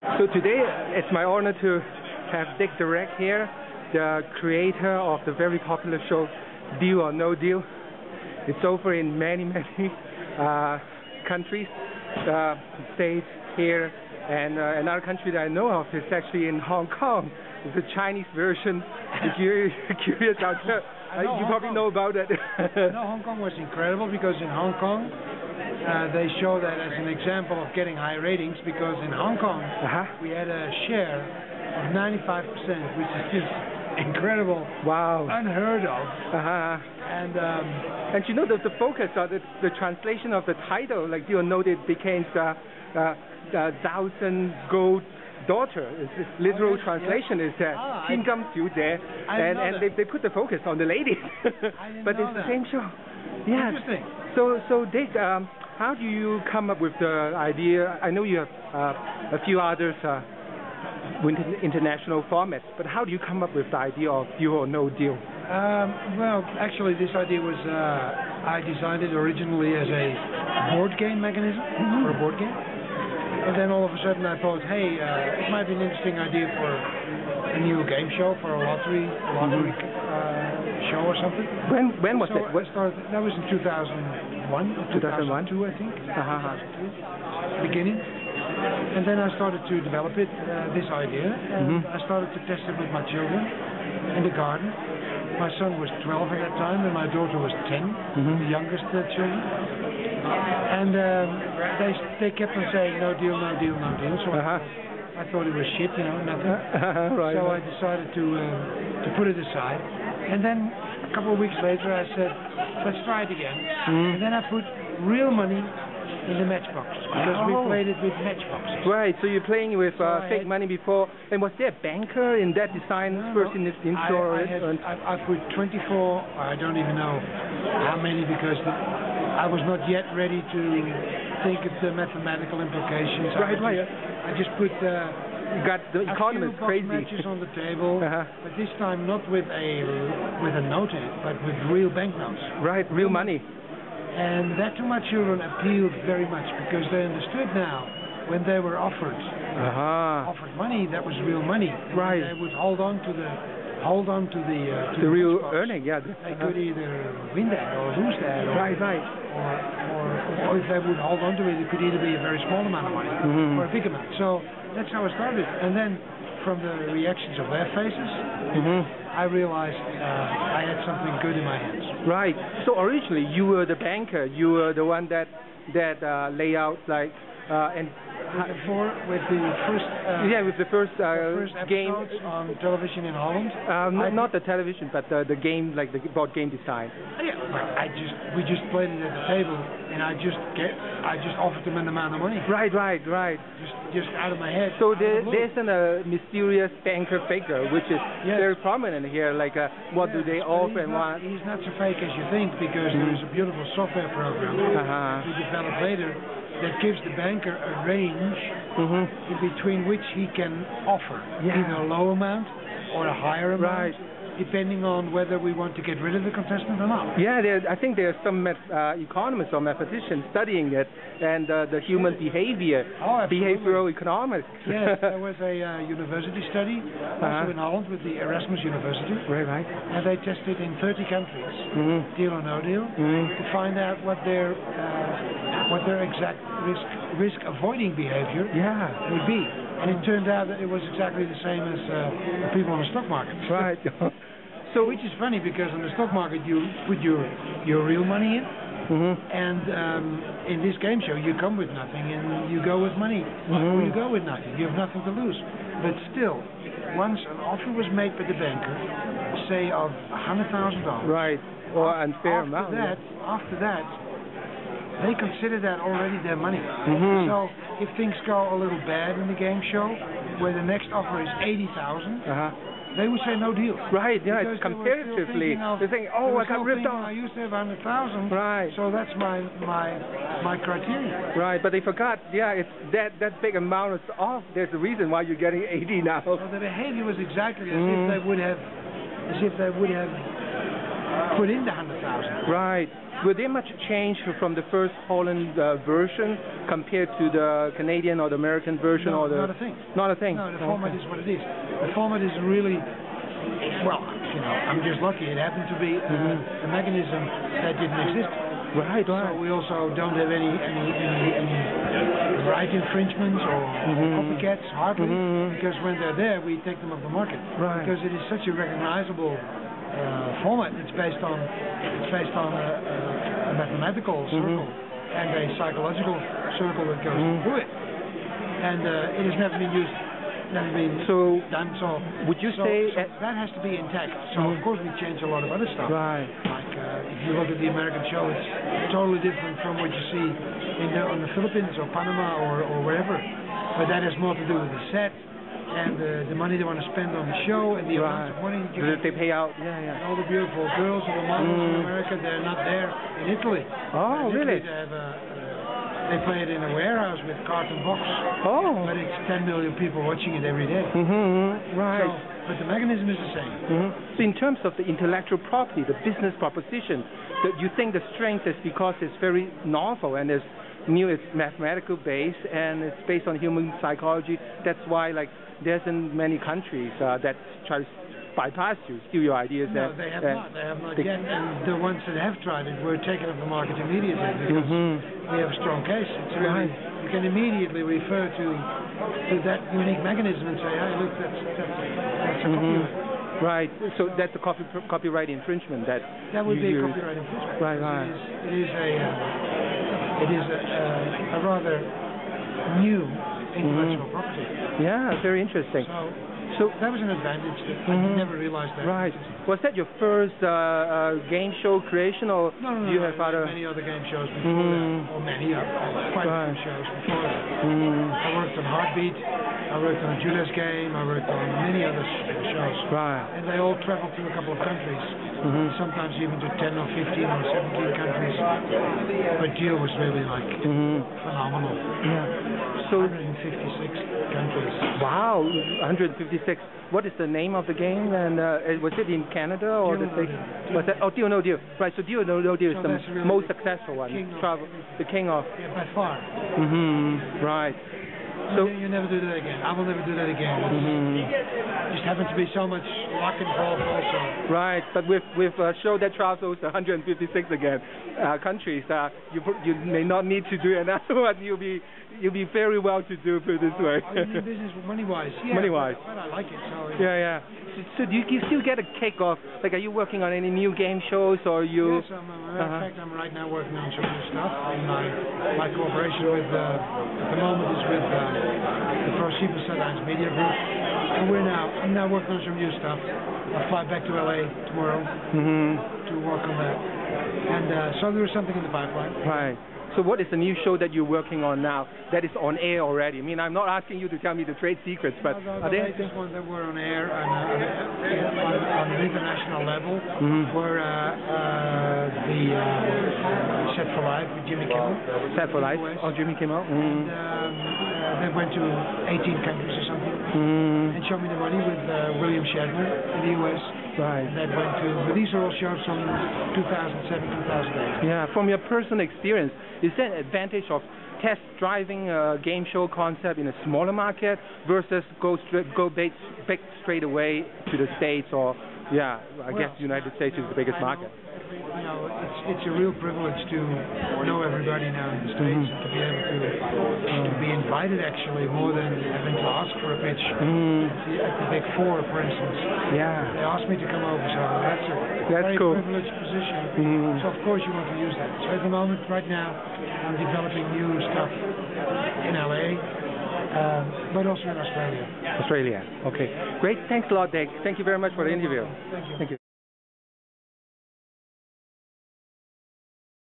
So today it's my honor to have Dick Direct here, the creator of the very popular show Deal or No Deal. It's over in many countries, states here, and another country that I know of is actually in Hong Kong. It's a Chinese version. If you're curious out there, you probably know about it. No, Hong Kong was incredible because in Hong Kong they show that as an example of getting high ratings, because in Hong Kong we had a share of 95%, which is incredible. Wow. Unheard of. And you know the focus of the translation of the title, like you know, it became the thousand gold daughter. This literal translation is that Qin Gam Xiu Jie, and they put the focus on the ladies. But it's the same show. Yes. Interesting. So Dick, how do you come up with the idea? I know you have a few others with international formats, but how do you come up with the idea of Deal or No Deal? Well, actually, this idea was I designed it originally as a board game mechanism for a board game. And then all of a sudden I thought, hey, it might be an interesting idea for a new game show, for a lottery show or something. When was it? That was in 2001 or 2002, I think. 2002, beginning. And then I started to develop it, this idea. And I started to test it with my children in the garden. My son was 12 at that time, and my daughter was 10, the youngest children. And they kept on saying, no deal, no deal, no deal. So I thought it was shit, nothing. So I decided to put it aside. And then a couple of weeks later I said, let's try it again. And then I put real money in the matchboxes, because we played it with matchboxes. Right, so you're playing with fake money before. And was there a banker in that design first in this intro? I put 24, I don't even know how many, because I was not yet ready to think of the mathematical implications. I just put got the economist crazy. Matches on the table, but this time not with a note in it, but with real banknotes. Right, real money. And that to my children appealed very much, because they understood now when they were offered money, that was real money. Right. They would hold on to the real box. Earning. Yeah. They could either win that or lose that. Or if they would hold on to it, it could either be a very small amount of money or a big amount. So that's how I started. And then from the reactions of their faces, I realized I had something good in my hands. Right. So originally you were the banker. You were the one that lay out with the first game on television in Holland. Not the television, but the game, like the board game design. We just played it at the table, and I just offered them an amount of money. Right. Just out of my head. So there's a mysterious banker figure, which is very prominent here. Like what do they offer and what? He's not so fake as you think, because there is a beautiful software program we developed later that gives the banker a range in between which he can offer either a low amount or a higher amount, depending on whether we want to get rid of the contestant or not. Yeah, I think there are some economists or mathematicians studying it, and the human behavior, behavioral economics. Yes, there was a university study also in Holland with the Erasmus University. Right. And they tested in 30 countries, deal or no deal, to find out what their exact risk avoiding behavior would be. And it turned out that it was exactly the same as people on the stock market. Right. So, which is funny, because on the stock market you put your real money in, and in this game show you come with nothing and you go with money, or you go with nothing. You have nothing to lose. But still, once an offer was made by the banker, say of $100,000, right, or unfair amount. After that, they consider that already their money. So if things go a little bad in the game show, where the next offer is $80,000, they would say no deal. Right, it's comparatively. They're saying, I got ripped off. I used to have 100,000. Right. So that's my criteria. Right, but they forgot. It's that big amount is off. There's a reason why you're getting 80 now. So the behavior was exactly as if they would have put in the 100,000. Right. Were there much change from the first Holland version compared to the Canadian or the American version? No, or the, not a thing. Not a thing? No, the format is what it is. The format is really, well, you know, I'm just lucky. It happened to be a mechanism that didn't exist. Right. So we also don't have any right infringements or copycats, hardly, because when they're there, we take them off the market. Right. Because it is such a recognizable format. It's based on a mathematical circle and a psychological circle that goes through it, and it has never been used. Never been done. So would you say that has to be intact? So of course we change a lot of other stuff. Right. Like if you look at the American show, it's totally different from what you see on the Philippines or Panama or wherever. But that has more to do with the set and the money they want to spend on the show and the amount of money that they pay out. Yeah, yeah. And all the beautiful girls or the models in America, they're not there in Italy. Oh, really? They have they play it in a warehouse with carton box. Oh. But it's 10 million people watching it every day. Right. So, but the mechanism is the same. So in terms of the intellectual property, the business proposition, that you think the strength is because it's very novel and it's new, it's mathematical based and it's based on human psychology. That's why like there isn't many countries that try to bypass you, steal your ideas. No, they have not. They have not yet. And the ones that have tried it were taken off the market immediately because we have a strong case. It's really, you can immediately refer to that unique mechanism and say, hey, look, that's a copyright. Right. So that's a copyright infringement. That would be a copyright infringement. Right. Right. It is a rather new intellectual property. Yeah, very interesting. So that was an advantage that I never realized that. Right. Was that your first game show creation, or no, do you have other? Many other game shows before that, or quite a few shows before that. I worked on Heartbeat, I worked on Judas Game, I worked on many other shows. Right. And they all traveled to a couple of countries, sometimes even to 10 or 15 or 17 countries. But Geo was really like phenomenal. Yeah. So 156 countries. Wow, 156. What is the name of the game? And was it in Canada or the States? Was that Deal No Deal? Right. So Deal No Deal is the really most successful one. The king of. Yeah, by far. Right. So you never do that again. I will never do that again. Just happens to be so much luck involved also. Right, but with a show that travels 156 again countries, you may not need to do another one. You'll be very well to do, put it this way. I mean, business money-wise, yeah. Money-wise. But I like it. So yeah. So do you still get a kick off? Like, are you working on any new game shows, or you? Yes, in fact, I'm right now working on some new stuff. And my cooperation with at the moment is with the ProSieben Sat.1 Media Group, and I'm now working on some new stuff. I'll fly back to LA tomorrow to work on that, and so there is something in the pipeline. Right. So what is the new show that you're working on now that is on air already? I mean, I'm not asking you to tell me the trade secrets, but are there anything? The ones that were on air on an international level were the Set for Life with Jimmy Kimmel. Set for Life? Oh, Jimmy Kimmel. And they went to 18 countries or something. And Show Me the Money with William Shatner in the US. Right. And that went to, but these are all shows from 2007, 2008. Yeah, from your personal experience, is there an advantage of test driving a game show concept in a smaller market versus go back straight away to the States or, I guess the United States is the biggest market? You know, it's a real privilege to know everybody now in the States and to be able to be invited actually more than having to ask for a pitch at the Big Four, for instance. Yeah. They asked me to come over, so that's a very cool. privileged position. So of course you want to use that. So at the moment, right now, I'm developing new stuff in LA, but also in Australia. Australia. Okay. Great. Thanks a lot, Dick. Thank you very much for the interview. Thank you. Thank you.